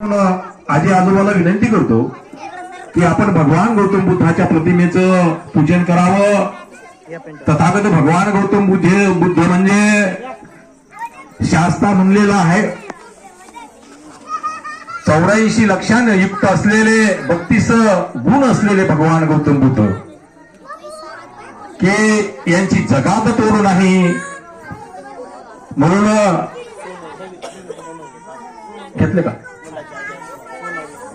आजी आजोबाला विनंती करतो की आपण भगवान गौतम बुद्धाच्या प्रतिमेचं पूजन करावं. तथागत भगवान गौतम बुद्ध म्हणजे शास्त्रा म्हणलेला आहे 84 लक्षांनी युक्त असलेले 32 गुण असलेले भगवान गौतम बुद्ध की यांची जगात तोड नाही. म्हणून घेतले का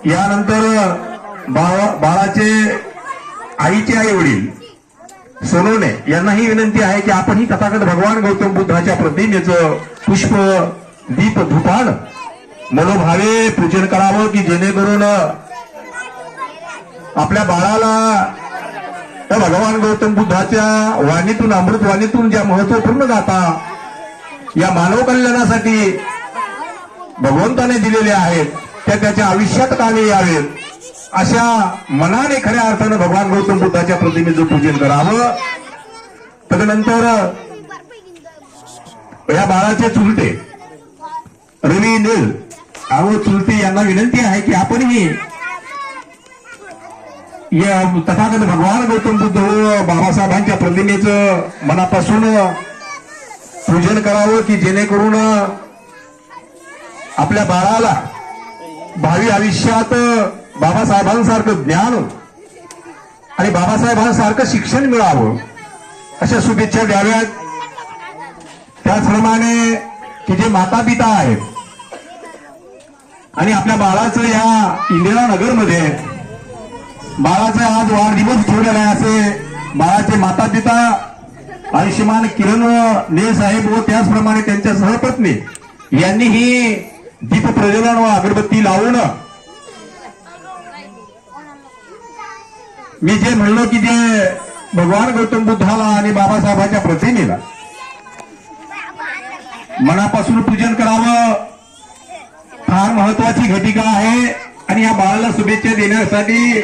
यानंतर बाळाचे आईचे आई वडील सोनवणे यांनाही विनंती आहे की आपण ही तथागत भगवान गौतम बुद्धाच्या प्रतिमेचं पुष्प दीप धुपान मनोभावे पूजन करावं की जेणेकरून आपल्या बाळाला त्या भगवान गौतम बुद्धाच्या वाणीतून अमृतवाणीतून ज्या महत्वपूर्ण गाथा या मानव कल्याणासाठी भगवंताने दिलेल्या आहेत त्या त्याच्या आयुष्यात कामी यावेत अशा मनाने खऱ्या अर्थानं भगवान गौतम बुद्धाच्या प्रतिमेचं पूजन करावं. तदनंतर या बाळाचे चुलते रवी नील अहो चुलते यांना विनंती आहे की आपणही या तथागत भगवान गौतम बुद्ध व बाबासाहेबांच्या प्रतिमेचं मनापासून पूजन करावं की जेणेकरून आपल्या बाळाला भावी आयुष्यात बाबासाहेबांसारखं ज्ञान आणि बाबासाहेबांसारखं शिक्षण मिळावं अशा शुभेच्छा द्याव्यात. त्याचप्रमाणे की जे माता पिता आहेत आणि आपल्या बाळाचं या इंदिरानगरमध्ये बाळाचा आज वाढदिवस ठेवलेला आहे असे बाळाचे माता पिता आयुष्यमान किरण ने साहेब व त्याचप्रमाणे त्यांच्या सहपत्नी यांनीही दीप प्रज्वलन व अगरबत्ती लावून मी जे म्हणलो की जे भगवान गौतम बुद्धाला आणि बाबासाहेबांच्या प्रतिमेला मनापासून पूजन करावं फार महत्वाची घटिका आहे. आणि या बाळाला शुभेच्छा देण्यासाठी